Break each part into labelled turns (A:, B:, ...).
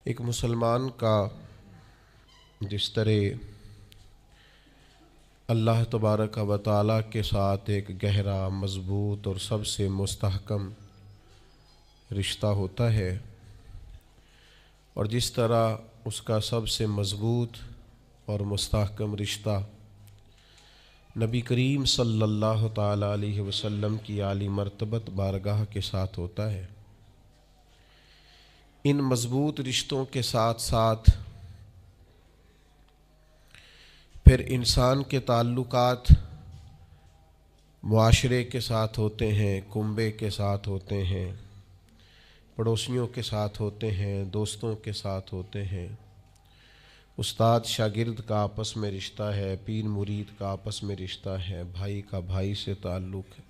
A: ایک مسلمان کا جس طرح اللہ تبارک و تعالیٰ کے ساتھ ایک گہرا، مضبوط اور سب سے مستحکم رشتہ ہوتا ہے، اور جس طرح اس کا سب سے مضبوط اور مستحکم رشتہ نبی کریم صلی اللہ تعالیٰ علیہ وسلم کی اعلی مرتبت بارگاہ کے ساتھ ہوتا ہے، ان مضبوط رشتوں کے ساتھ ساتھ پھر انسان کے تعلقات معاشرے کے ساتھ ہوتے ہیں، کنبے کے ساتھ ہوتے ہیں، پڑوسیوں کے ساتھ ہوتے ہیں، دوستوں کے ساتھ ہوتے ہیں، استاد شاگرد کا آپس میں رشتہ ہے، پیر مرید کا آپس میں رشتہ ہے، بھائی کا بھائی سے تعلق ہے۔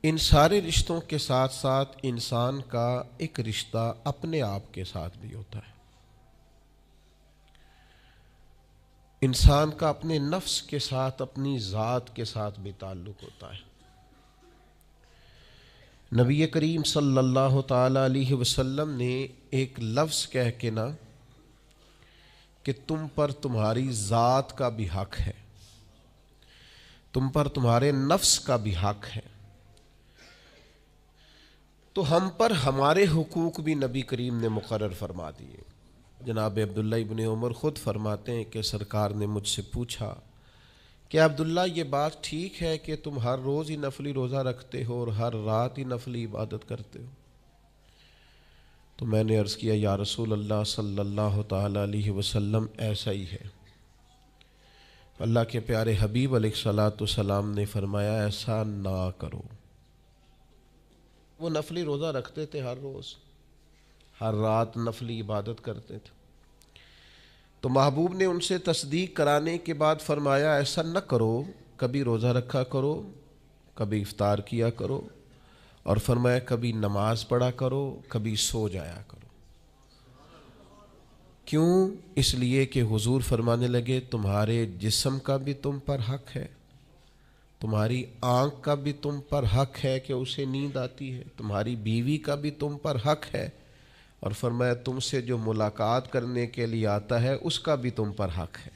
A: ان سارے رشتوں کے ساتھ ساتھ انسان کا ایک رشتہ اپنے آپ کے ساتھ بھی ہوتا ہے۔ انسان کا اپنے نفس کے ساتھ، اپنی ذات کے ساتھ بھی تعلق ہوتا ہے۔ نبی کریم صلی اللہ تعالیٰ علیہ وسلم نے ایک لفظ کہہ کے نا کہ تم پر تمہاری ذات کا بھی حق ہے، تم پر تمہارے نفس کا بھی حق ہے، تو ہم پر ہمارے حقوق بھی نبی کریم نے مقرر فرما دیے۔ جناب عبداللہ ابن عمر خود فرماتے ہیں کہ سرکار نے مجھ سے پوچھا کہ عبداللہ یہ بات ٹھیک ہے کہ تم ہر روز ہی نفلی روزہ رکھتے ہو اور ہر رات ہی نفلی عبادت کرتے ہو؟ تو میں نے عرض کیا یا رسول اللہ صلی اللہ تعالیٰ علیہ وسلم ایسا ہی ہے۔ اللہ کے پیارے حبیب علیہ الصلاۃ والسلام نے فرمایا ایسا نہ کرو۔ وہ نفلی روزہ رکھتے تھے، ہر روز ہر رات نفلی عبادت کرتے تھے، تو محبوب نے ان سے تصدیق کرانے کے بعد فرمایا ایسا نہ کرو، کبھی روزہ رکھا کرو، کبھی افطار کیا کرو، اور فرمایا کبھی نماز پڑھا کرو، کبھی سو جایا کرو۔ کیوں؟ اس لیے کہ حضور فرمانے لگے تمہارے جسم کا بھی تم پر حق ہے، تمہاری آنکھ کا بھی تم پر حق ہے کہ اسے نیند آتی ہے، تمہاری بیوی کا بھی تم پر حق ہے، اور فرمایا تم سے جو ملاقات کرنے کے لیے آتا ہے اس کا بھی تم پر حق ہے۔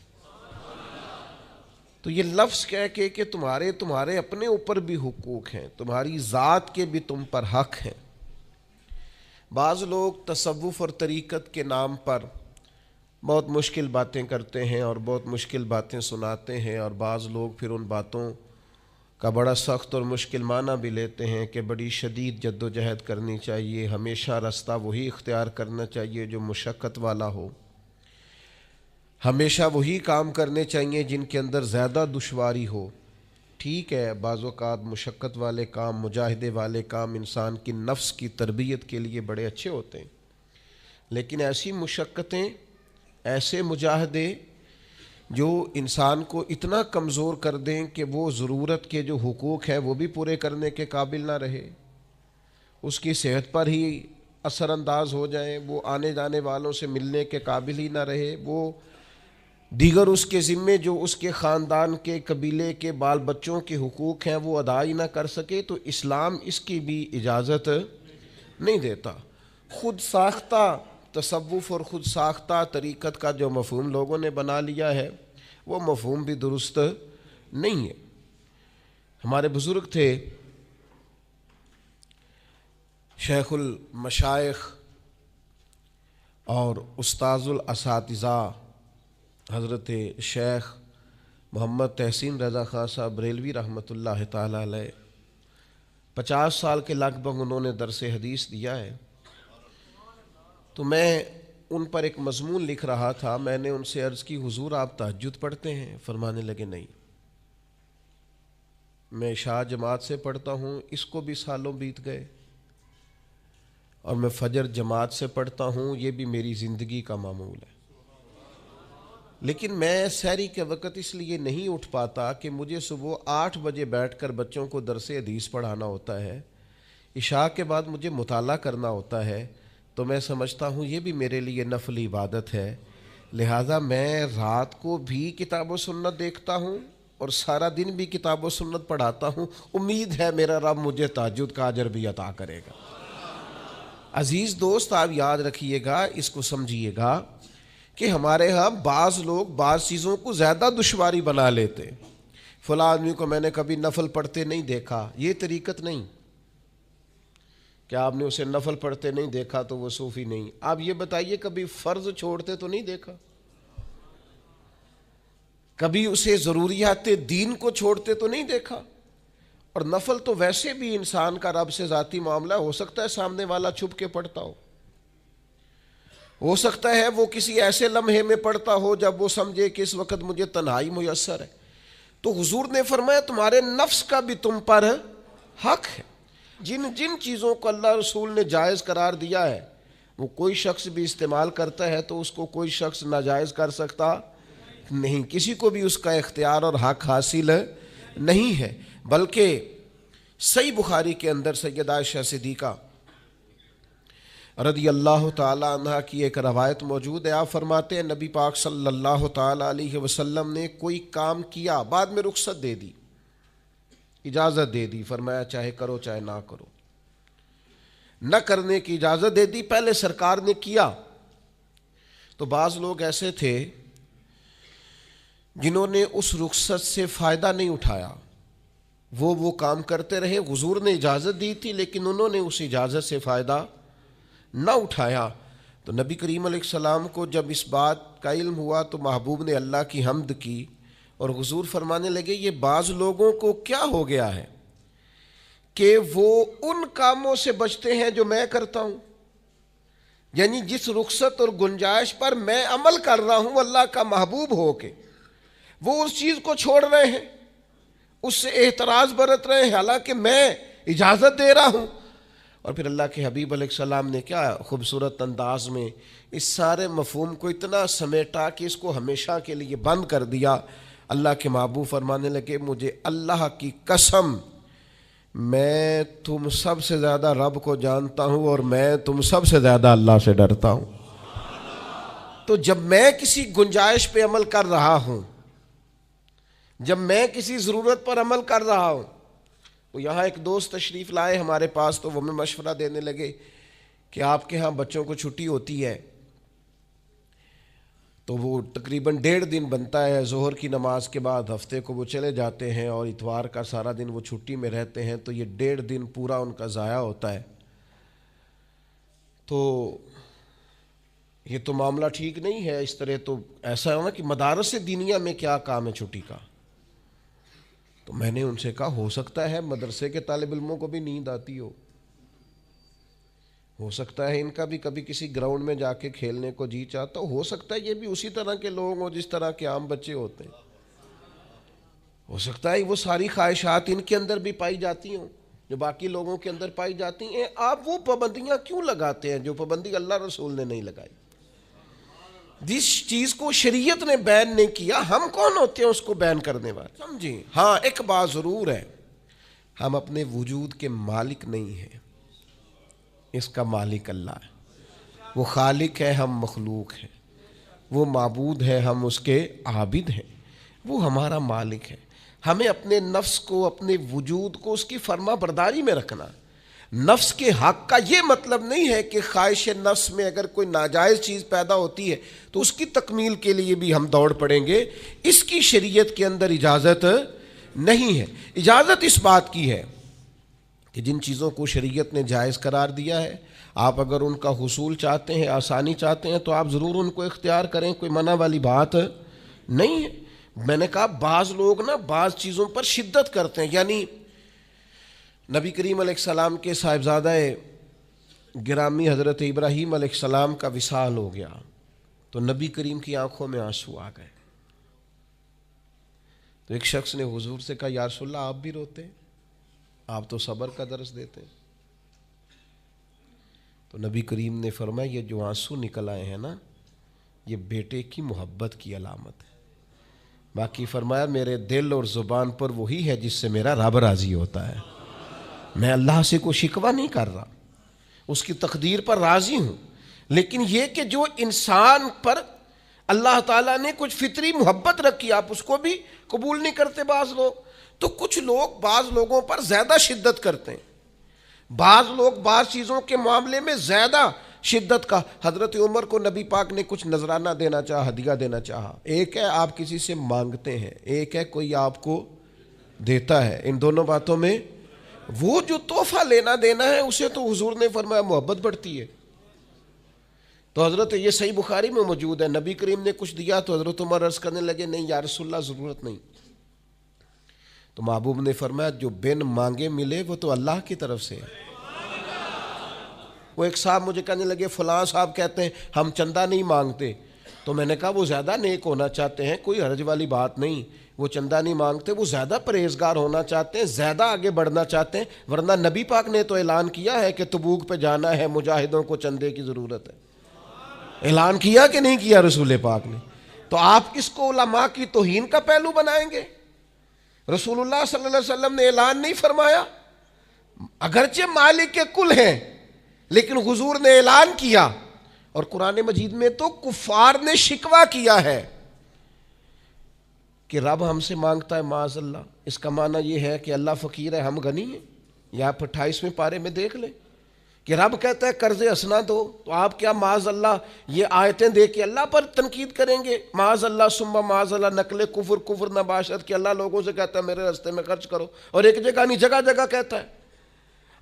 A: تو یہ لفظ کہہ کے کہ تمہارے اپنے اوپر بھی حقوق ہیں، تمہاری ذات کے بھی تم پر حق ہیں۔ بعض لوگ تصوف اور طریقت کے نام پر بہت مشکل باتیں کرتے ہیں اور بہت مشکل باتیں سناتے ہیں، اور بعض لوگ پھر ان باتوں کا بڑا سخت اور مشکل معنی بھی لیتے ہیں کہ بڑی شدید جد و جہد کرنی چاہیے، ہمیشہ راستہ وہی اختیار کرنا چاہیے جو مشقت والا ہو، ہمیشہ وہی کام کرنے چاہیے جن کے اندر زیادہ دشواری ہو۔ ٹھیک ہے، بعض اوقات مشقت والے کام، مجاہدے والے کام انسان کی نفس کی تربیت کے لیے بڑے اچھے ہوتے ہیں، لیکن ایسی مشقتیں، ایسے مجاہدے جو انسان کو اتنا کمزور کر دیں کہ وہ ضرورت کے جو حقوق ہیں وہ بھی پورے کرنے کے قابل نہ رہے، اس کی صحت پر ہی اثر انداز ہو جائیں، وہ آنے جانے والوں سے ملنے کے قابل ہی نہ رہے، وہ دیگر اس کے ذمے جو اس کے خاندان کے قبیلے کے بال بچوں کے حقوق ہیں وہ ادا ہی نہ کر سکے، تو اسلام اس کی بھی اجازت نہیں دیتا۔ خود ساختہ تصوف اور خود ساختہ طریقت کا جو مفہوم لوگوں نے بنا لیا ہے وہ مفہوم بھی درست نہیں ہے۔ ہمارے بزرگ تھے شیخ المشائخ اور استاذ الاساتذہ حضرت شیخ محمد تحسین رضا خان صاحب بریلوی رحمۃ اللہ تعالیٰ علیہ، 50 سال کے لگ بھگ انہوں نے درس حدیث دیا ہے۔ تو میں ان پر ایک مضمون لکھ رہا تھا، میں نے ان سے عرض کی حضور آپ تہجد پڑھتے ہیں؟ فرمانے لگے نہیں، میں عشاء جماعت سے پڑھتا ہوں، اس کو بھی سالوں بیت گئے، اور میں فجر جماعت سے پڑھتا ہوں، یہ بھی میری زندگی کا معمول ہے، لیکن میں سحری کے وقت اس لیے نہیں اٹھ پاتا کہ مجھے صبح 8 بجے بیٹھ کر بچوں کو درس حدیث پڑھانا ہوتا ہے، عشاء کے بعد مجھے مطالعہ کرنا ہوتا ہے، تو میں سمجھتا ہوں یہ بھی میرے لیے نفلی عبادت ہے، لہٰذا میں رات کو بھی کتاب و سنت دیکھتا ہوں اور سارا دن بھی کتاب و سنت پڑھاتا ہوں، امید ہے میرا رب مجھے تہجد کا اجر بھی عطا کرے گا۔ عزیز دوست آپ یاد رکھیے گا، اس کو سمجھیے گا کہ ہمارے ہاں بعض لوگ بعض چیزوں کو زیادہ دشواری بنا لیتے. فلاں آدمی کو میں نے کبھی نفل پڑھتے نہیں دیکھا، یہ طریقت نہیں. کیا آپ نے اسے نفل پڑھتے نہیں دیکھا تو وہ صوفی نہیں؟ آپ یہ بتائیے کبھی فرض چھوڑتے تو نہیں دیکھا؟ کبھی اسے ضروریات دین کو چھوڑتے تو نہیں دیکھا؟ اور نفل تو ویسے بھی انسان کا رب سے ذاتی معاملہ، ہو سکتا ہے سامنے والا چھپ کے پڑھتا ہو سکتا ہے وہ کسی ایسے لمحے میں پڑھتا ہو جب وہ سمجھے کہ اس وقت مجھے تنہائی میسر ہے. تو حضور نے فرمایا تمہارے نفس کا بھی تم پر حق ہے. جن جن چیزوں کو اللہ رسول نے جائز قرار دیا ہے وہ کوئی شخص بھی استعمال کرتا ہے تو اس کو کوئی شخص ناجائز کر سکتا نہیں. کسی کو بھی اس کا اختیار اور حق حاصل نہیں ہے. بلکہ صحیح بخاری کے اندر سیدہ عائشہ صدیقہ رضی اللہ تعالی عنہ کی ایک روایت موجود ہے. آپ فرماتے ہیں نبی پاک صلی اللہ تعالی علیہ وسلم نے کوئی کام کیا، بعد میں رخصت دے دی، اجازت دے دی، فرمایا چاہے کرو چاہے نہ کرو، نہ کرنے کی اجازت دے دی. پہلے سرکار نے کیا تو بعض لوگ ایسے تھے جنہوں نے اس رخصت سے فائدہ نہیں اٹھایا، وہ کام کرتے رہے. حضور نے اجازت دی تھی لیکن انہوں نے اس اجازت سے فائدہ نہ اٹھایا. تو نبی کریم علیہ السلام کو جب اس بات کا علم ہوا تو محبوب نے اللہ کی حمد کی اور حضور فرمانے لگے یہ بعض لوگوں کو کیا ہو گیا ہے کہ وہ ان کاموں سے بچتے ہیں جو میں کرتا ہوں، یعنی جس رخصت اور گنجائش پر میں عمل کر رہا ہوں اللہ کا محبوب ہو کے، وہ اس چیز کو چھوڑ رہے ہیں، اس سے احتراز برت رہے ہیں حالانکہ میں اجازت دے رہا ہوں. اور پھر اللہ کے حبیب علیہ السلام نے کیا خوبصورت انداز میں اس سارے مفہوم کو اتنا سمیٹا کہ اس کو ہمیشہ کے لیے بند کر دیا. اللہ کے محبوب فرمانے لگے مجھے اللہ کی قسم میں تم سب سے زیادہ رب کو جانتا ہوں اور میں تم سب سے زیادہ اللہ سے ڈرتا ہوں. تو جب میں کسی گنجائش پہ عمل کر رہا ہوں، جب میں کسی ضرورت پر عمل کر رہا ہوں، وہ یہاں ایک دوست تشریف لائے ہمارے پاس تو وہ ہمیں مشورہ دینے لگے کہ آپ کے ہاں بچوں کو چھٹی ہوتی ہے تو وہ تقریباً 1.5 دن بنتا ہے، ظہر کی نماز کے بعد ہفتے کو وہ چلے جاتے ہیں اور اتوار کا سارا دن وہ چھٹی میں رہتے ہیں، تو یہ 1.5 دن پورا ان کا ضائع ہوتا ہے. تو یہ تو معاملہ ٹھیک نہیں ہے. اس طرح تو ایسا ہے نا کہ مدارس دینیہ میں کیا کام ہے چھٹی کا؟ تو میں نے ان سے کہا ہو سکتا ہے مدرسے کے طالب علموں کو بھی نیند آتی ہو سکتا ہے ان کا بھی کبھی کسی گراؤنڈ میں جا کے کھیلنے کو جی چاہتا ہو سکتا ہے یہ بھی اسی طرح کے لوگ ہوں جس طرح کے عام بچے ہوتے ہیں، ہو سکتا ہے وہ ساری خواہشات ان کے اندر بھی پائی جاتی ہوں جو باقی لوگوں کے اندر پائی جاتی ہیں. آپ وہ پابندیاں کیوں لگاتے ہیں جو پابندی اللہ رسول نے نہیں لگائی؟ جس چیز کو شریعت نے بین نہیں کیا ہم کون ہوتے ہیں اس کو بین کرنے والے؟ سمجھیں. ہاں ایک بات ضرور ہے، ہم اپنے وجود کے مالک نہیں ہیں، اس کا مالک اللہ ہے. وہ خالق ہے، ہم مخلوق ہیں. وہ معبود ہے، ہم اس کے عابد ہیں. وہ ہمارا مالک ہے. ہمیں اپنے نفس کو، اپنے وجود کو اس کی فرما برداری میں رکھنا. نفس کے حق کا یہ مطلب نہیں ہے کہ خواہش نفس میں اگر کوئی ناجائز چیز پیدا ہوتی ہے تو اس کی تکمیل کے لیے بھی ہم دوڑ پڑیں گے. اس کی شریعت کے اندر اجازت نہیں ہے. اجازت اس بات کی ہے کہ جن چیزوں کو شریعت نے جائز قرار دیا ہے آپ اگر ان کا حصول چاہتے ہیں، آسانی چاہتے ہیں تو آپ ضرور ان کو اختیار کریں، کوئی منع والی بات نہیں ہے. میں نے کہا بعض لوگ نا بعض چیزوں پر شدت کرتے ہیں، یعنی نبی کریم علیہ السلام کے صاحبزادہ گرامی حضرت ابراہیم علیہ السلام کا وصال ہو گیا تو نبی کریم کی آنکھوں میں آنسو آ گئے. تو ایک شخص نے حضور سے کہا یا رسول اللہ آپ بھی روتے ہیں، آپ تو صبر کا درس دیتے ہیں. تو نبی کریم نے فرمایا یہ جو آنسو نکل آئے ہیں نا یہ بیٹے کی محبت کی علامت ہے. باقی فرمایا میرے دل اور زبان پر وہی ہے جس سے میرا رب راضی ہوتا ہے. میں اللہ سے کوئی شکوہ نہیں کر رہا، اس کی تقدیر پر راضی ہوں. لیکن یہ کہ جو انسان پر اللہ تعالیٰ نے کچھ فطری محبت رکھی آپ اس کو بھی قبول نہیں کرتے بعض لوگ. تو کچھ لوگ بعض لوگوں پر زیادہ شدت کرتے ہیں. بعض لوگ بعض چیزوں کے معاملے میں زیادہ شدت کا. حضرت عمر کو نبی پاک نے کچھ نذرانہ دینا چاہا, ہدیہ دینا چاہا. ایک ہے آپ کسی سے مانگتے ہیں, ایک ہے کوئی آپ کو دیتا ہے. ان دونوں باتوں میں وہ جو تحفہ لینا دینا ہے اسے تو حضور نے فرمایا محبت بڑھتی ہے. تو حضرت یہ صحیح بخاری میں موجود ہے, نبی کریم نے کچھ دیا تو حضرت عمر عرض کرنے لگے نہیں یا رسول اللہ ضرورت نہیں. تو محبوب نے فرمایا جو بن مانگے ملے وہ تو اللہ کی طرف سے ہے. وہ ایک صاحب مجھے کہنے لگے فلاں صاحب کہتے ہیں ہم چندہ نہیں مانگتے. تو میں نے کہا وہ زیادہ نیک ہونا چاہتے ہیں, کوئی حرج والی بات نہیں. وہ چندہ نہیں مانگتے, وہ زیادہ پرہیزگار ہونا چاہتے ہیں, زیادہ آگے بڑھنا چاہتے ہیں. ورنہ نبی پاک نے تو اعلان کیا ہے کہ تبوک پہ جانا ہے, مجاہدوں کو چندے کی ضرورت ہے. اعلان کیا کہ نہیں کیا رسول پاک نے؟ تو آپ کس کو علماء کی توہین کا پہلو بنائیں گے؟ رسول اللہ صلی اللہ علیہ وسلم نے اعلان نہیں فرمایا؟ اگرچہ مالک کے کل ہیں لیکن حضور نے اعلان کیا. اور قرآن مجید میں تو کفار نے شکوہ کیا ہے کہ رب ہم سے مانگتا ہے معاذ اللہ. اس کا معنی یہ ہے کہ اللہ فقیر ہے, ہم غنی ہیں. یا آپ 28ویں پارے میں دیکھ لیں کہ رب کہتا ہے قرض حسنہ دو, تو آپ کیا معاذ اللہ یہ آیتیں دے کے اللہ پر تنقید کریں گے؟ معاذ اللہ ثم معاذ اللہ نقل کفر نباشت کہ اللہ لوگوں سے کہتا ہے میرے راستے میں خرچ کرو, اور ایک جگہ نہیں جگہ جگہ کہتا ہے.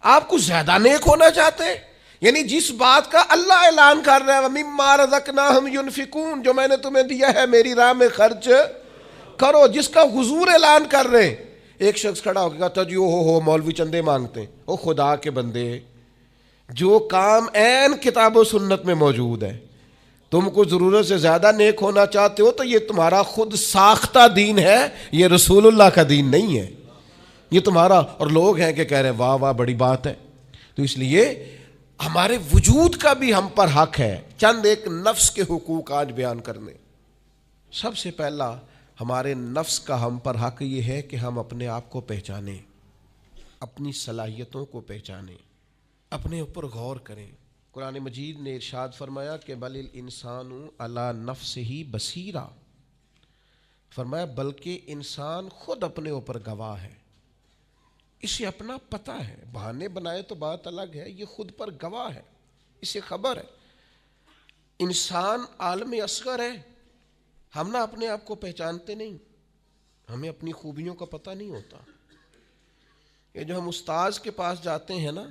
A: آپ کچھ زیادہ نیک ہونا چاہتے ہیں, یعنی جس بات کا اللہ اعلان کر رہا ہے وَمِمَّا رَزَقْنَاهُمْ يُنْفِقُونَ, جو میں نے تمہیں دیا ہے میری راہ میں خرچ کرو, جس کا حضور اعلان کر رہے ہیں. ایک شخص کھڑا ہو گیا تھا جی ہو مولوی چندے مانگتے ہیں. او خدا کے بندے, جو کام عین کتاب و سنت میں موجود ہے, تم کو ضرورت سے زیادہ نیک ہونا چاہتے ہو تو یہ تمہارا خود ساختہ دین ہے, یہ رسول اللہ کا دین نہیں ہے, یہ تمہارا. اور لوگ ہیں کہ کہہ رہے ہیں واہ واہ بڑی بات ہے. تو اس لیے ہمارے وجود کا بھی ہم پر حق ہے. چند ایک نفس کے حقوق آج بیان کرنے. سب سے پہلا ہمارے نفس کا ہم پر حق یہ ہے کہ ہم اپنے آپ کو پہچانیں, اپنی صلاحیتوں کو پہچانیں, اپنے اوپر غور کریں. قرآن مجید نے ارشاد فرمایا کہ بل الانسان علی نفسہ بصیرہ, فرمایا بلکہ انسان خود اپنے اوپر گواہ ہے, اسے اپنا پتہ ہے. بہانے بنائے تو بات الگ ہے, یہ خود پر گواہ ہے, اسے خبر ہے. انسان عالم اصغر ہے, ہم نہ اپنے آپ کو پہچانتے نہیں, ہمیں اپنی خوبیوں کا پتہ نہیں ہوتا. یہ جو ہم استاذ کے پاس جاتے ہیں نا,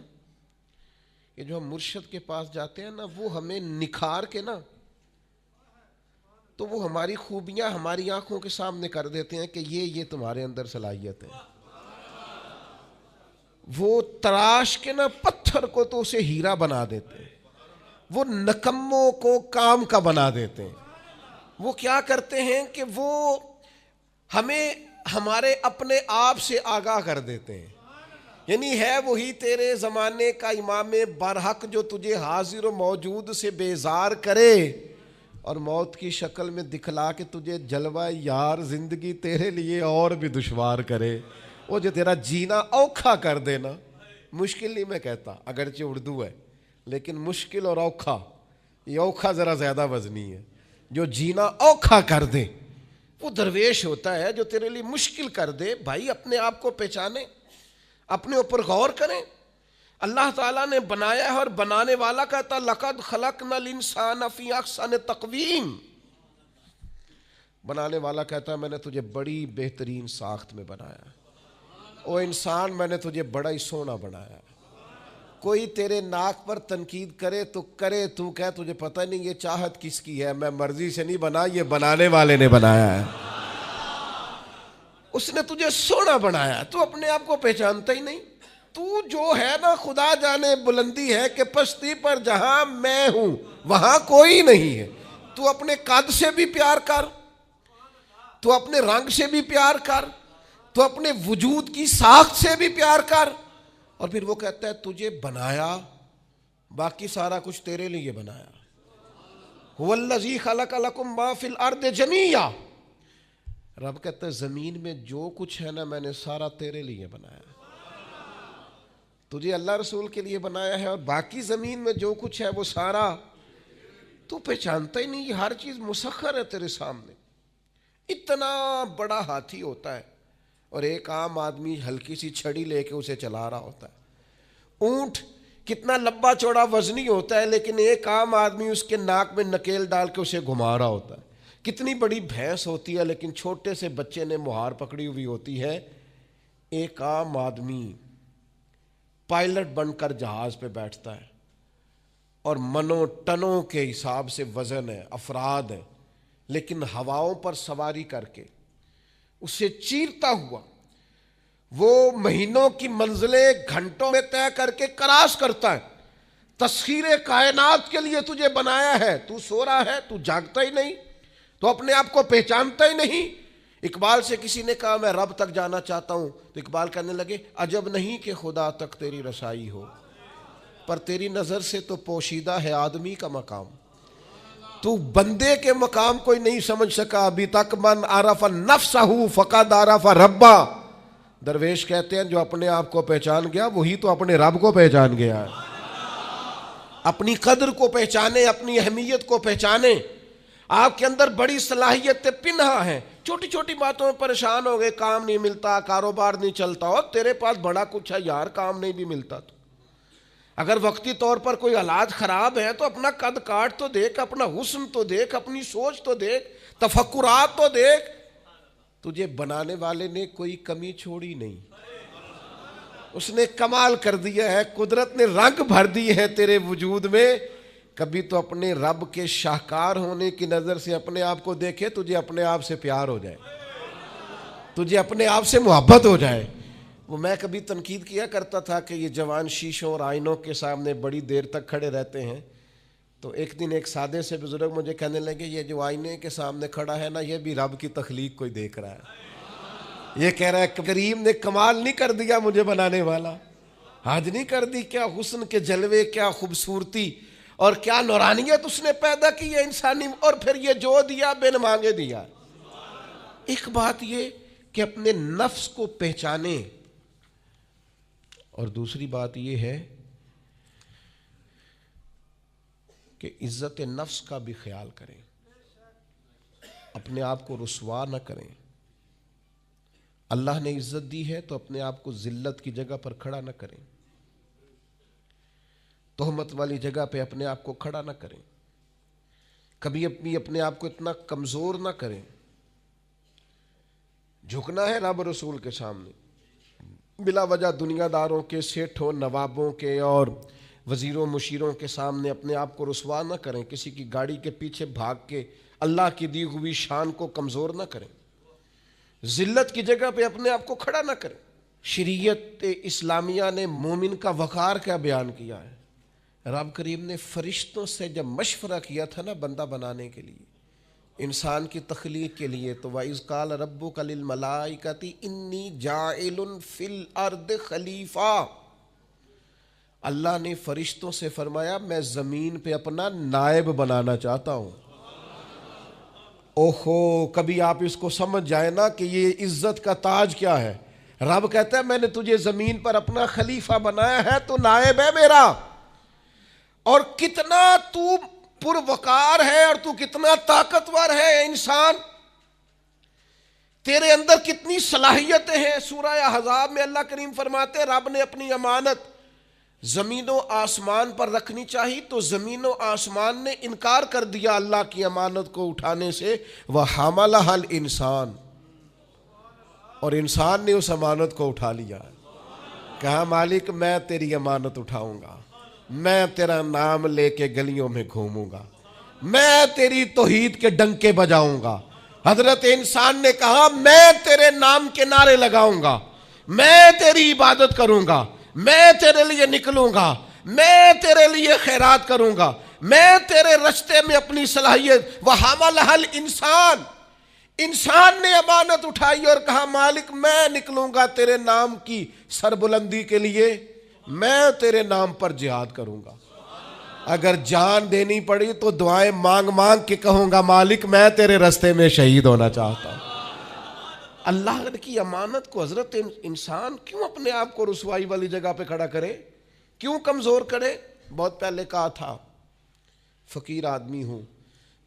A: یہ جو ہم مرشد کے پاس جاتے ہیں نا, وہ ہمیں نکھار کے نا تو وہ ہماری خوبیاں ہماری آنکھوں کے سامنے کر دیتے ہیں کہ یہ تمہارے اندر صلاحیت ہے. وہ تراش کے نا پتھر کو تو اسے ہیرا بنا دیتے ہیں, وہ نکموں کو کام کا بنا دیتے ہیں. وہ کیا کرتے ہیں کہ وہ ہمیں ہمارے اپنے آپ سے آگاہ کر دیتے ہیں. یعنی ہے وہی تیرے زمانے کا امام برحق جو تجھے حاضر و موجود سے بیزار کرے اور موت کی شکل میں دکھلا کے تجھے جلوہ یار زندگی تیرے لیے اور بھی دشوار کرے. وہ جو تیرا جینا اوکھا کر دینا, مشکل نہیں میں کہتا, اگرچہ اردو ہے لیکن مشکل اور اوکھا, یہ اوکھا ذرا زیادہ وزنی ہے. جو جینا اوکھا کر دے وہ درویش ہوتا ہے, جو تیرے لیے مشکل کر دے. بھائی اپنے آپ کو پہچانے, اپنے اوپر غور کریں. اللہ تعالیٰ نے بنایا ہے اور بنانے والا کہتا لقد خلقنا الانسان فی احسن تقویم. بنانے والا کہتا ہے میں نے تجھے بڑی بہترین ساخت میں بنایا. او انسان میں نے تجھے بڑا ہی سونا بنایا. کوئی تیرے ناک پر تنقید کرے تو کرے, تو کہہ تجھے پتہ نہیں یہ چاہت کس کی ہے, میں مرضی سے نہیں بنا, یہ بنانے والے نے بنایا ہے. اس نے تجھے سونا بنایا, تو اپنے آپ کو پہچانتا ہی نہیں. تو جو ہے نا خدا جانے بلندی ہے کہ پستی پر جہاں میں ہوں وہاں کوئی نہیں ہے. تو اپنے قد سے بھی پیار کر, تو اپنے رنگ سے بھی پیار کر, تو اپنے وجود کی ساخت سے بھی پیار کر. اور پھر وہ کہتا ہے تجھے بنایا, باقی سارا کچھ تیرے لیے بنایا. هو الذی خلق لکم ما فی الارض جمیعا. رب کہتا ہے زمین میں جو کچھ ہے نا میں نے سارا تیرے لیے بنایا. تجھے اللہ رسول کے لیے بنایا ہے, اور باقی زمین میں جو کچھ ہے وہ سارا تو پہچانتا ہی نہیں. یہ ہر چیز مسخر ہے تیرے سامنے. اتنا بڑا ہاتھی ہوتا ہے اور ایک عام آدمی ہلکی سی چھڑی لے کے اسے چلا رہا ہوتا ہے. اونٹ کتنا لمبا چوڑا وزنی ہوتا ہے لیکن ایک عام آدمی اس کے ناک میں نکیل ڈال کے اسے گھما رہا ہوتا ہے. کتنی بڑی بھینس ہوتی ہے لیکن چھوٹے سے بچے نے مہار پکڑی ہوئی ہوتی ہے. ایک عام آدمی پائلٹ بن کر جہاز پہ بیٹھتا ہے اور منوں ٹنوں کے حساب سے وزن ہے، افراد ہے، لیکن ہواؤں پر سواری کر کے اسے چیرتا ہوا وہ مہینوں کی منزلیں گھنٹوں میں طے کر کے کراس کرتا ہے. تسخیر کائنات کے لیے تجھے بنایا ہے، تو سو رہا ہے، تو جاگتا ہی نہیں، تو اپنے آپ کو پہچانتا ہی نہیں. اقبال سے کسی نے کہا میں رب تک جانا چاہتا ہوں، تو اقبال کہنے لگے عجب نہیں کہ خدا تک تیری رسائی ہو، پر تیری نظر سے تو پوشیدہ ہے آدمی کا مقام. تو بندے کے مقام کوئی نہیں سمجھ سکا ابھی تک. من عرف نفسہ فقد عرف ربا. درویش کہتے ہیں جو اپنے آپ کو پہچان گیا وہی تو اپنے رب کو پہچان گیا ہے. اپنی قدر کو پہچانے، اپنی اہمیت کو پہچانے. آپ کے اندر بڑی صلاحیت پنہا ہے، چھوٹی چھوٹی باتوں میں پریشان ہو گئے، کام نہیں ملتا، کاروبار نہیں چلتا. اور تیرے پاس بڑا کچھ ہے یار، کام نہیں بھی ملتا. تو اگر وقتی طور پر کوئی حالات خراب ہیں تو اپنا قد کاٹ تو دیکھ، اپنا حسن تو دیکھ، اپنی سوچ تو دیکھ، تفکرات تو دیکھ. تجھے بنانے والے نے کوئی کمی چھوڑی نہیں، اس نے کمال کر دیا ہے، قدرت نے رنگ بھر دی ہے تیرے وجود میں. کبھی تو اپنے رب کے شاہکار ہونے کی نظر سے اپنے آپ کو دیکھے، تجھے اپنے آپ سے پیار ہو جائے، تجھے اپنے آپ سے محبت ہو جائے. وہ میں کبھی تنقید کیا کرتا تھا کہ یہ جوان شیشوں اور آئینوں کے سامنے بڑی دیر تک کھڑے رہتے ہیں. تو ایک دن ایک سادے سے بزرگ مجھے کہنے لگے یہ جو آئینے کے سامنے کھڑا ہے نا، یہ بھی رب کی تخلیق کوئی دیکھ رہا ہے. یہ کہہ رہا ہے کریم نے کمال نہیں کر دیا مجھے بنانے والا، حج نہیں کر دی. کیا حسن کے جلوے، کیا خوبصورتی اور کیا نورانیت اس نے پیدا کی ہے انسانی. اور پھر یہ جو دیا بن مانگے دیا. ایک بات یہ کہ اپنے نفس کو پہچانے، اور دوسری بات یہ ہے کہ عزت نفس کا بھی خیال کریں، اپنے آپ کو رسوا نہ کریں. اللہ نے عزت دی ہے تو اپنے آپ کو ذلت کی جگہ پر کھڑا نہ کریں، تہمت والی جگہ پہ اپنے آپ کو کھڑا نہ کریں. کبھی اپنے آپ کو اتنا کمزور نہ کریں. جھکنا ہے رب رسول کے سامنے، بلا وجہ دنیا داروں کے، سیٹھوں، نوابوں کے اور وزیروں مشیروں کے سامنے اپنے آپ کو رسوا نہ کریں. کسی کی گاڑی کے پیچھے بھاگ کے اللہ کی دی ہوئی شان کو کمزور نہ کریں. ذلت کی جگہ پہ اپنے آپ کو کھڑا نہ کریں. شریعت اسلامیہ نے مومن کا وقار کیا بیان کیا ہے. رب کریم نے فرشتوں سے جب مشورہ کیا تھا نا بندہ بنانے کے لیے، انسان کی تخلیق کے لیے، تو وَإِذْ قَالَ رَبُّكَ لِلْمَلَائِكَةِ إِنِّي جَاعِلٌ فِي الْأَرْضِ خلیفہ. اللہ نے فرشتوں سے فرمایا میں زمین پہ اپنا نائب بنانا چاہتا ہوں. اوہو، کبھی آپ اس کو سمجھ جائیں نا کہ یہ عزت کا تاج کیا ہے. رب کہتا ہے میں نے تجھے زمین پر اپنا خلیفہ بنایا ہے، تو نائب ہے میرا. اور کتنا تو پروقار ہے اور تو کتنا طاقتور ہے انسان، تیرے اندر کتنی صلاحیتیں ہیں. سورہ احزاب میں اللہ کریم فرماتے ہیں رب نے اپنی امانت زمین و آسمان پر رکھنی چاہی تو زمین و آسمان نے انکار کر دیا اللہ کی امانت کو اٹھانے سے. وَحَمَلَهَا الْإِنسان، اور انسان نے اس امانت کو اٹھا لیا. کہا مالک میں تیری امانت اٹھاؤں گا، میں تیرا نام لے کے گلیوں میں گھوموں گا، میں تیری توحید کے ڈنکے بجاؤں گا. حضرت انسان نے کہا میں تیرے نام کے نعرے لگاؤں گا، میں تیری عبادت کروں گا، میں تیرے لیے نکلوں گا، میں تیرے لیے خیرات کروں گا، میں تیرے رستے میں اپنی صلاحیت. وَحَمَلَهَا الْإِنسان، انسان نے امانت اٹھائی اور کہا مالک میں نکلوں گا تیرے نام کی سربلندی کے لیے، میں تیرے نام پر جہاد کروں گا. اگر جان دینی پڑی تو دعائیں مانگ مانگ کے کہوں گا مالک میں تیرے رستے میں شہید ہونا چاہتا ہوں. اللہ کی امانت کو حضرت انسان کیوں اپنے آپ کو رسوائی والی جگہ پہ کھڑا کرے، کیوں کمزور کرے. بہت پہلے کہا تھا، فقیر آدمی ہوں،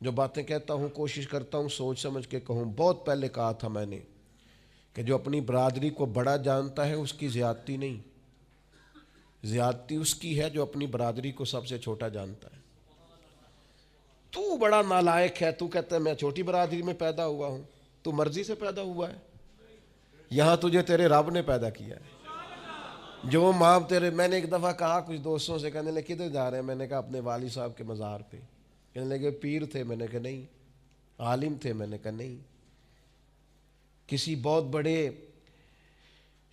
A: جو باتیں کہتا ہوں کوشش کرتا ہوں سوچ سمجھ کے کہوں. بہت پہلے کہا تھا میں نے کہ جو اپنی برادری کو بڑا جانتا ہے اس کی زیادتی نہیں، زیادتی اس کی ہے جو اپنی برادری کو سب سے چھوٹا جانتا ہے. تو بڑا نالائق ہے، تو کہتا ہے میں چھوٹی برادری میں پیدا ہوا ہوں. تو مرضی سے پیدا ہوا ہے، یہاں تجھے تیرے رب نے پیدا کیا ہے. جو ماں تیرے، میں نے ایک دفعہ کہا کچھ دوستوں سے، کہنے لگے کدھر جا رہے ہیں؟ میں نے کہا اپنے والد صاحب کے مزار پہ. کہنے لگے پیر تھے؟ میں نے کہا نہیں. عالم تھے؟ میں نے کہا نہیں. کسی بہت بڑے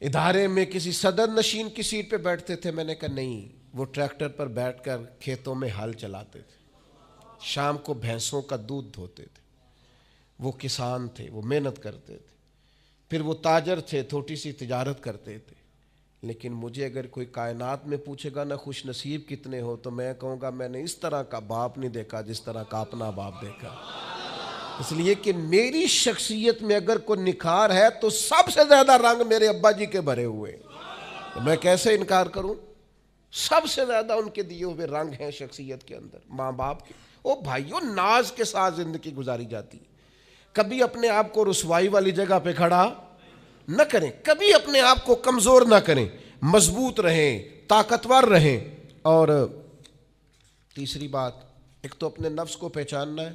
A: ادارے میں کسی صدر نشین کی سیٹ پہ بیٹھتے تھے؟ میں نے کہا نہیں. وہ ٹریکٹر پر بیٹھ کر کھیتوں میں ہل چلاتے تھے، شام کو بھینسوں کا دودھ دھوتے تھے. وہ کسان تھے، وہ محنت کرتے تھے. پھر وہ تاجر تھے، چھوٹی سی تجارت کرتے تھے. لیکن مجھے اگر کوئی کائنات میں پوچھے گا نا خوش نصیب کتنے ہو، تو میں کہوں گا میں نے اس طرح کا باپ نہیں دیکھا جس طرح کا اپنا باپ دیکھا. اس لیے کہ میری شخصیت میں اگر کوئی نکھار ہے تو سب سے زیادہ رنگ میرے ابا جی کے بھرے ہوئے. تو میں کیسے انکار کروں؟ سب سے زیادہ ان کے دیے ہوئے رنگ ہیں شخصیت کے اندر، ماں باپ کے. او بھائیوں، ناز کے ساتھ زندگی گزاری جاتی ہے. کبھی اپنے آپ کو رسوائی والی جگہ پہ کھڑا نہ کریں، کبھی اپنے آپ کو کمزور نہ کریں، مضبوط رہیں، طاقتور رہیں. اور تیسری بات، ایک تو اپنے نفس کو پہچاننا ہے،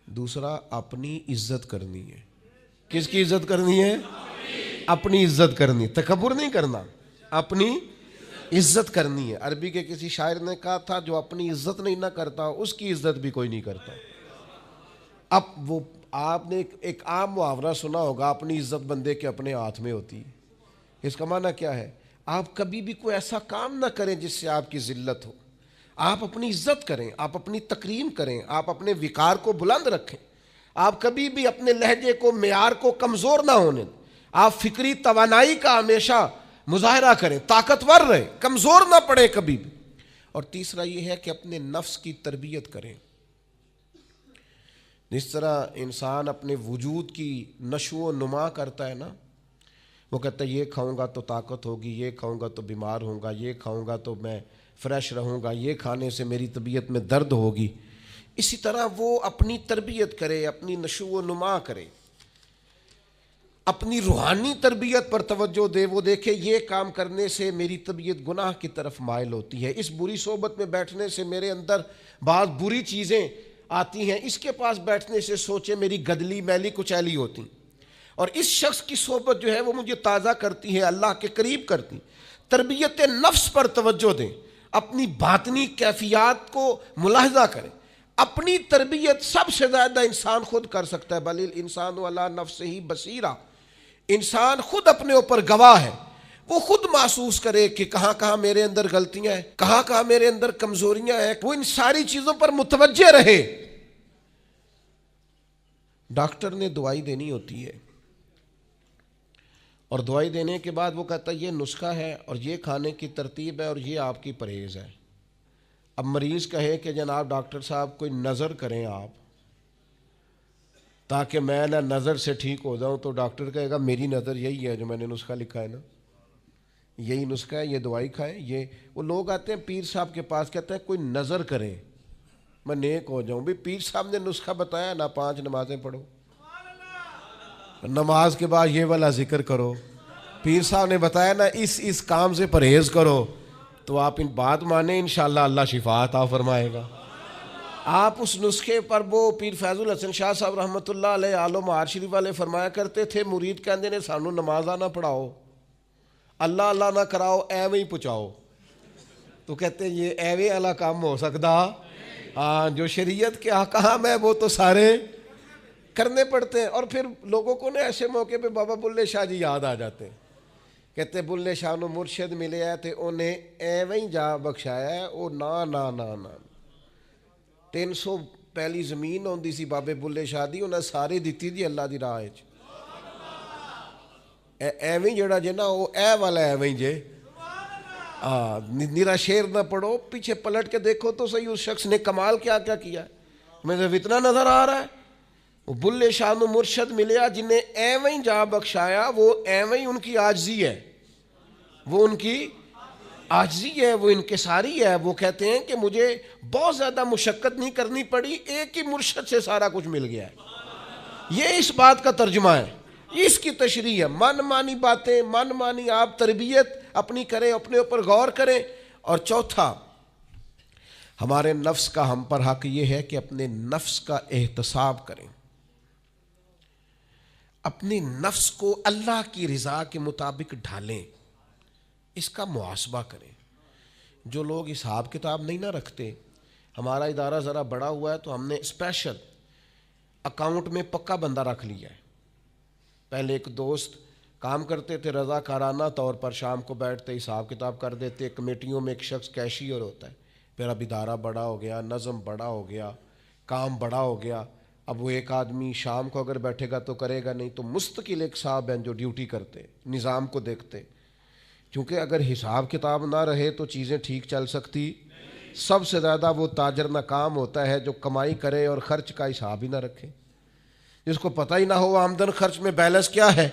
A: دوسرا اپنی عزت کرنی ہے. کس کی عزت کرنی ہے؟ اپنی عزت کرنی، تکبر نہیں کرنا، اپنی عزت کرنی ہے. عربی کے کسی شاعر نے کہا تھا جو اپنی عزت نہیں نہ کرتا اس کی عزت بھی کوئی نہیں کرتا. اب وہ آپ نے ایک عام محاورہ سنا ہوگا، اپنی عزت بندے کے اپنے ہاتھ میں ہوتی ہے. اس کا معنی کیا ہے؟ آپ کبھی بھی کوئی ایسا کام نہ کریں جس سے آپ کی ذلت ہو. آپ اپنی عزت کریں، آپ اپنی تکریم کریں، آپ اپنے وقار کو بلند رکھیں. آپ کبھی بھی اپنے لہجے کو، معیار کو کمزور نہ ہونے دیں. آپ فکری توانائی کا ہمیشہ مظاہرہ کریں، طاقتور رہیں، کمزور نہ پڑے کبھی بھی. اور تیسرا یہ ہے کہ اپنے نفس کی تربیت کریں. جس طرح انسان اپنے وجود کی نشو و نما کرتا ہے نا، وہ کہتا ہے یہ کھاؤں گا تو طاقت ہوگی، یہ کھاؤں گا تو بیمار ہوں گا، یہ کھاؤں گا تو میں فریش رہوں گا، یہ کھانے سے میری طبیعت میں درد ہوگی. اسی طرح وہ اپنی تربیت کرے، اپنی نشو و نما کرے، اپنی روحانی تربیت پر توجہ دے. وہ دیکھے یہ کام کرنے سے میری طبیعت گناہ کی طرف مائل ہوتی ہے، اس بری صحبت میں بیٹھنے سے میرے اندر بعض بری چیزیں آتی ہیں، اس کے پاس بیٹھنے سے سوچے میری گدلی میلی کچیلی ہوتی، اور اس شخص کی صحبت جو ہے وہ مجھے تازہ کرتی ہے، اللہ کے قریب کرتی. تربیت نفس پر توجہ دیں، اپنی باطنی کیفیات کو ملاحظہ کریں. اپنی تربیت سب سے زیادہ انسان خود کر سکتا ہے. بل الانسان علی نفسہ بصیرہ، انسان خود اپنے اوپر گواہ ہے. وہ خود محسوس کرے کہ کہاں کہاں میرے اندر غلطیاں ہیں، کہاں کہاں میرے اندر کمزوریاں ہیں. وہ ان ساری چیزوں پر متوجہ رہے. ڈاکٹر نے دوائی دینی ہوتی ہے، اور دوائی دینے کے بعد وہ کہتا ہے یہ نسخہ ہے اور یہ کھانے کی ترتیب ہے اور یہ آپ کی پرہیز ہے. اب مریض کہے کہ جناب ڈاکٹر صاحب کوئی نظر کریں آپ تاکہ میں نہ نظر سے ٹھیک ہو جاؤں، تو ڈاکٹر کہے گا میری نظر یہی ہے جو میں نے نسخہ لکھا ہے نا، یہی نسخہ ہے، یہ دوائی کھائیں. یہ وہ لوگ آتے ہیں پیر صاحب کے پاس، کہتے ہیں کوئی نظر کریں میں نیک ہو جاؤں. بھی پیر صاحب نے نسخہ بتایا نا، 5 نمازیں پڑھو، نماز کے بعد یہ والا ذکر کرو. پیر صاحب نے بتایا نا اس کام سے پرہیز کرو، تو آپ ان بات مانیں انشاءاللہ اللہ شفا عطا فرمائے گا. آپ اس نسخے پر، وہ پیر فیض الحسن شاہ صاحب رحمۃ اللہ علیہ آل مہار شریف والے فرمایا کرتے تھے، مرید کہندے نے سانو نمازاں نہ پڑھاؤ، اللہ اللہ نہ کراؤ، ایویں ہی پہنچاؤ. تو کہتے ہیں یہ ایویں والا کام ہو سکتا؟ ہاں، جو شریعت کے احکام ہے وہ تو سارے کرنے پڑتے ہیں. اور پھر لوگوں کو نا ایسے موقع پہ بابا بلے شاہ جی یاد آ جاتے ہیں. کہتے بلے شاہ نو مرشد ملے ہے تے انہیں ایویں ہی جا بخشایا ہے. او نا 300 پہلی زمین ہوندی سی بابے بلے شاہ دی، انہیں ساری دیتی دی اللہ دی راہ وچ. ایویں جڑا جے نا وہ اے والا ایویں جے. نیرا شیر نہ پڑھو، پیچھے پلٹ کے دیکھو تو صحیح اس شخص نے کمال کیا کیا کیا ہے. مجھے اتنا نظر آ رہا ہے وہ بلے شاہ نو مرشد ملیا جنہیں ایویں ہی جا بخشایا، وہ ایویں ہی ان کی عاجزی ہے، وہ ان کی عاجزی ہے، وہ انکساری ہے. وہ کہتے ہیں کہ مجھے بہت زیادہ مشقت نہیں کرنی پڑی، ایک ہی مرشد سے سارا کچھ مل گیا ہے. یہ اس بات کا ترجمہ ہے، اس کی تشریح ہے. من مانی باتیں، من مانی آپ تربیت اپنی کریں, اپنے اوپر غور کریں. اور چوتھا, ہمارے نفس کا ہم پر حق یہ ہے کہ اپنے نفس کا احتساب کریں, اپنے نفس کو اللہ کی رضا کے مطابق ڈھالیں, اس کا محاسبہ کریں. جو لوگ حساب کتاب نہیں نہ رکھتے, ہمارا ادارہ ذرا بڑا ہوا ہے تو ہم نے اسپیشل اکاؤنٹ میں پکا بندہ رکھ لیا ہے. پہلے ایک دوست کام کرتے تھے رضا کارانہ طور پر, شام کو بیٹھتے حساب کتاب کر دیتے. کمیٹیوں میں ایک شخص کیشیئر ہوتا ہے. پھر اب ادارہ بڑا ہو گیا, نظم بڑا ہو گیا, کام بڑا ہو گیا. اب وہ ایک آدمی شام کو اگر بیٹھے گا تو کرے گا نہیں, تو مستقل ایک صاحب ہیں جو ڈیوٹی کرتے, نظام کو دیکھتے. کیونکہ اگر حساب کتاب نہ رہے تو چیزیں ٹھیک چل سکتی. سب سے زیادہ وہ تاجر ناکام ہوتا ہے جو کمائی کرے اور خرچ کا حساب ہی نہ رکھے, جس کو پتہ ہی نہ ہو آمدن خرچ میں بیلنس کیا ہے.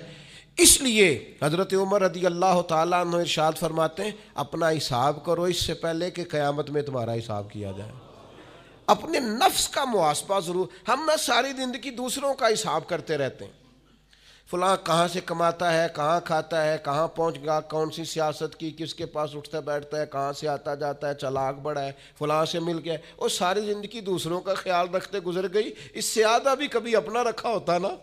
A: اس لیے حضرت عمر رضی اللہ تعالیٰ عنہ ارشاد فرماتے ہیں, اپنا حساب کرو اس سے پہلے کہ قیامت میں تمہارا حساب کیا جائے. اپنے نفس کا محاسبہ ضرور. ہم نہ ساری زندگی دوسروں کا حساب کرتے رہتے ہیں, فلاں کہاں سے کماتا ہے, کہاں کھاتا ہے, کہاں پہنچ گیا, کون سی سیاست کی, کس کے پاس اٹھتا بیٹھتا ہے, کہاں سے آتا جاتا ہے, چلاک بڑا ہے, فلاں سے مل گیا. اور ساری زندگی دوسروں کا خیال رکھتے گزر گئی. اس سے زیادہ بھی کبھی اپنا رکھا ہوتا نا,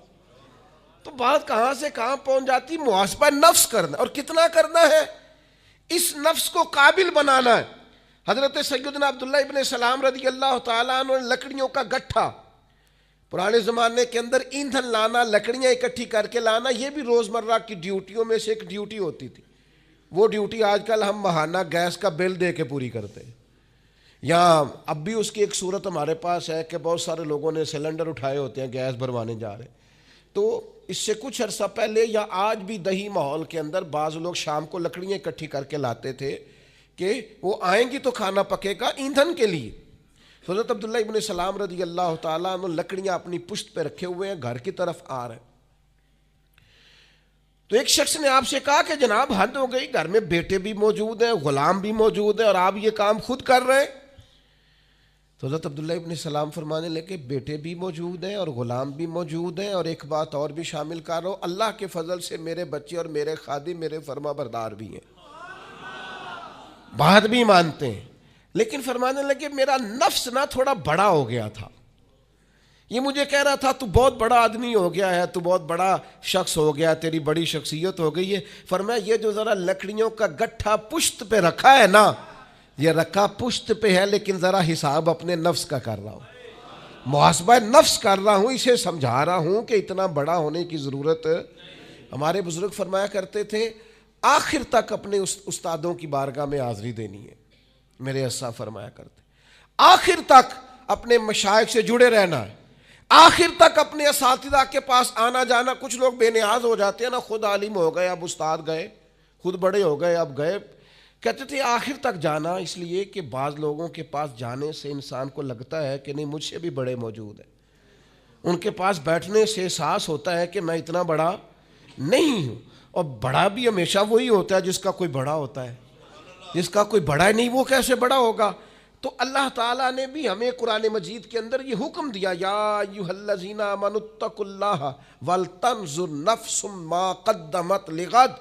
A: تو بات کہاں سے کہاں پہنچ جاتی. محاسبہ نفس کرنا, اور کتنا کرنا ہے, اس نفس کو قابل بنانا ہے. حضرت سیدنا عبداللہ ابن سلام رضی اللہ تعالیٰ عنہ نے لکڑیوں کا گٹھا, پرانے زمانے کے اندر ایندھن لانا, لکڑیاں اکٹھی کر کے لانا, یہ بھی روزمرہ کی ڈیوٹیوں میں سے ایک ڈیوٹی ہوتی تھی. وہ ڈیوٹی آج کل ہم ماہانہ گیس کا بل دے کے پوری کرتے ہیں. یہاں اب بھی اس کی ایک صورت ہمارے پاس ہے کہ بہت سارے لوگوں نے سلنڈر اٹھائے ہوتے ہیں, گیس بھروانے جا رہے ہیں. تو اس سے کچھ عرصہ پہلے یا آج بھی دیہی ماحول کے اندر بعض لوگ شام کو لکڑیاں اکٹھی کر کے لاتے تھے کہ وہ آئیں گی تو کھانا پکے گا ایندھن کے لیے. حضرت عبداللہ ابن سلام رضی اللہ تعالیٰ عنہ لکڑیاں اپنی پشت پہ رکھے ہوئے ہیں, گھر کی طرف آ رہے ہیں. تو ایک شخص نے آپ سے کہا کہ جناب حد ہو گئی, گھر میں بیٹے بھی موجود ہیں, غلام بھی موجود ہیں, اور آپ یہ کام خود کر رہے ہیں. تو حضرت عبداللہ ابن سلام فرمانے لگے, بیٹے بھی موجود ہیں اور غلام بھی موجود ہیں, اور ایک بات اور بھی شامل کر رہا ہوں, اللہ کے فضل سے میرے بچے اور میرے خادم میرے فرما بردار بھی ہیں, بات بھی مانتے ہیں. لیکن فرمانے لگے میرا نفس نہ تھوڑا بڑا ہو گیا تھا. یہ مجھے کہہ رہا تھا تو بہت بڑا آدمی ہو گیا ہے, تو بہت بڑا شخص ہو گیا, تیری بڑی شخصیت ہو گئی ہے. فرمایا یہ جو ذرا لکڑیوں کا گٹھا پشت پہ رکھا ہے نا, یہ رکھا پشت پہ ہے, لیکن ذرا حساب اپنے نفس کا کر رہا ہوں, محاسبہ نفس کر رہا ہوں, اسے سمجھا رہا ہوں کہ اتنا بڑا ہونے کی ضرورت. ہمارے بزرگ فرمایا کرتے تھے آخر تک اپنے استادوں کی بارگاہ میں حاضری دینی ہے. میرے اسا فرمایا کرتے آخر تک اپنے مشائخ سے جڑے رہنا ہے, آخر تک اپنے اساتذہ کے پاس آنا جانا. کچھ لوگ بے نیاز ہو جاتے ہیں نا, خود عالم ہو گئے اب استاد گئے, خود بڑے ہو گئے اب گئے. کہتے تھے آخر تک جانا, اس لیے کہ بعض لوگوں کے پاس جانے سے انسان کو لگتا ہے کہ نہیں مجھ سے بھی بڑے موجود ہیں. ان کے پاس بیٹھنے سے احساس ہوتا ہے کہ میں اتنا بڑا نہیں ہوں. اور بڑا بھی ہمیشہ وہی ہوتا ہے جس کا کوئی بڑا ہوتا ہے, جس کا کوئی بڑا نہیں وہ کیسے بڑا ہوگا. تو اللہ تعالیٰ نے بھی ہمیں قرآن مجید کے اندر یہ حکم دیا, یا ایھا الذین آمنوا اتقوا اللہ ولتنظر نفس ما قدمت لغد.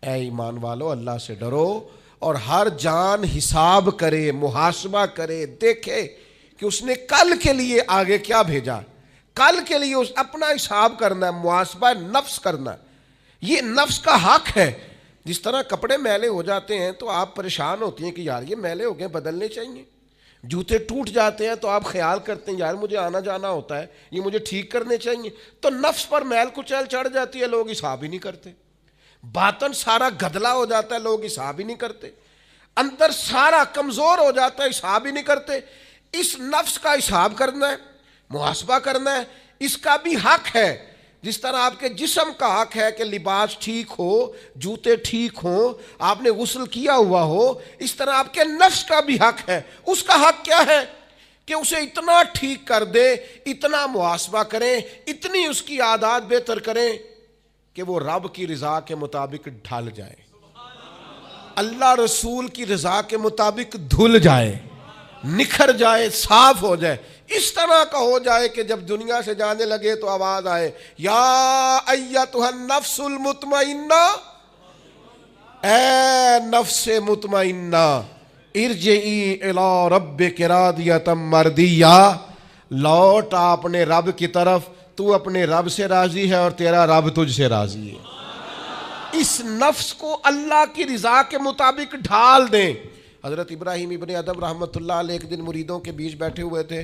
A: اے ایمان والو اللہ سے ڈرو اور ہر جان حساب کرے, محاسبہ کرے, دیکھے کہ اس نے کل کے لیے آگے کیا بھیجا. کل کے لیے اس اپنا حساب کرنا ہے, محاسبہ نفس کرنا ہے. یہ نفس کا حق ہے. جس طرح کپڑے میلے ہو جاتے ہیں تو آپ پریشان ہوتی ہیں کہ یار یہ میلے ہو گئے بدلنے چاہیے. جوتے ٹوٹ جاتے ہیں تو آپ خیال کرتے ہیں یار مجھے آنا جانا ہوتا ہے, یہ مجھے ٹھیک کرنے چاہیے. تو نفس پر میل کچیل چڑھ جاتی ہے, لوگ حساب ہی نہیں کرتے. باطن سارا گدلا ہو جاتا ہے, لوگ حساب ہی نہیں کرتے. اندر سارا کمزور ہو جاتا ہے, حساب ہی نہیں کرتے. اس نفس کا حساب کرنا ہے, محاسبہ کرنا ہے. اس کا بھی حق ہے. جس طرح آپ کے جسم کا حق ہے کہ لباس ٹھیک ہو, جوتے ٹھیک ہوں, آپ نے غسل کیا ہوا ہو, اس طرح آپ کے نفس کا بھی حق ہے. اس کا حق کیا ہے کہ اسے اتنا ٹھیک کر دے, اتنا محاسبہ کریں, اتنی اس کی عادات بہتر کریں کہ وہ رب کی رضا کے مطابق ڈھل جائے, اللہ رسول کی رضا کے مطابق دھل جائے, نکھر جائے, صاف ہو جائے. اس طرح کا ہو جائے کہ جب دنیا سے جانے لگے تو آواز آئے, یا ایتھا النفس المطمئنہ اے نفس مطمئنہ ارجعی الی ربک راضیۃ مرضیہ، لوٹ اپنے رب کی طرف، تو اپنے رب سے راضی ہے اور تیرا رب تجھ سے راضی ہے۔ اس نفس کو اللہ کی رضا کے مطابق ڈھال دیں۔ حضرت ابراہیم ابن ادم رحمۃ اللہ علیہ ایک دن مریدوں کے بیچ بیٹھے ہوئے تھے،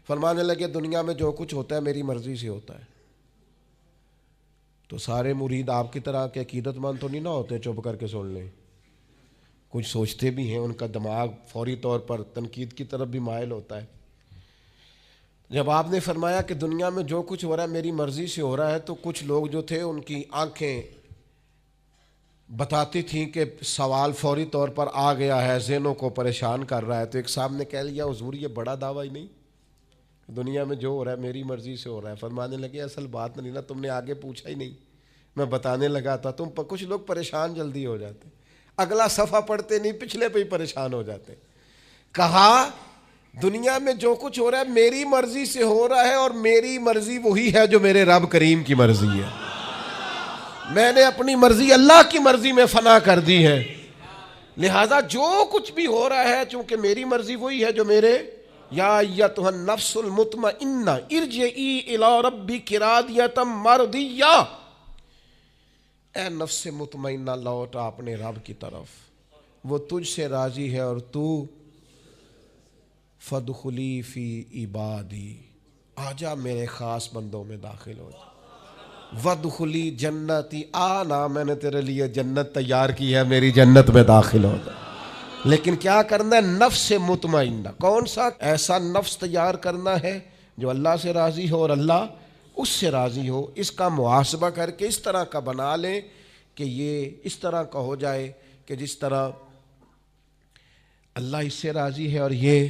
A: فرمانے لگے دنیا میں جو کچھ ہوتا ہے میری مرضی سے ہوتا ہے۔ تو سارے مرید آپ کی طرح کے عقیدت مند تو نہیں نہ ہوتے چپ کر کے سن لیں، کچھ سوچتے بھی ہیں، ان کا دماغ فوری طور پر تنقید کی طرف بھی مائل ہوتا ہے۔ جب آپ نے فرمایا کہ دنیا میں جو کچھ ہو رہا ہے میری مرضی سے ہو رہا ہے، تو کچھ لوگ جو تھے ان کی آنکھیں بتاتی تھیں کہ سوال فوری طور پر آ گیا ہے، ذہنوں کو پریشان کر رہا ہے۔ تو ایک صاحب نے کہہ لیا حضور یہ بڑا دعویٰ ہی نہیں، دنیا میں جو ہو رہا ہے میری مرضی سے ہو رہا ہے۔ فرمانے لگے اصل بات نہیں نا، تم نے آگے پوچھا ہی نہیں، میں بتانے لگا تھا۔ کچھ لوگ پریشان جلدی ہو جاتے، اگلا صفحہ پڑھتے نہیں پچھلے پہ ہی پریشان ہو جاتے۔ کہا دنیا میں جو کچھ ہو رہا ہے میری مرضی سے ہو رہا ہے، اور میری مرضی وہی ہے جو میرے رب کریم کی مرضی ہے۔ میں نے اپنی مرضی اللہ کی مرضی میں فنا کر دی ہے، لہذا جو کچھ بھی ہو رہا ہے چونکہ میری مرضی وہی ہے جو میرے یا ایتھا النفس المطمئنہ ارجعی الی ربک راضیۃ مرضیہ، اے نفس مطمئنہ لوٹ اپنے رب کی طرف، وہ تجھ سے راضی ہے اور تو فادخلی فی عبادی، آجا میرے خاص بندوں میں داخل ہو جا، وادخلی جنتی، آنا میں نے تیرے لیے جنت تیار کی ہے، میری جنت میں داخل ہو جا۔ لیکن کیا کرنا ہے؟ نفس مطمئنہ، کون سا؟ ایسا نفس تیار کرنا ہے جو اللہ سے راضی ہو اور اللہ اس سے راضی ہو۔ اس کا محاسبہ کر کے اس طرح کا بنا لیں کہ یہ اس طرح کا ہو جائے کہ جس طرح اللہ اس سے راضی ہے اور یہ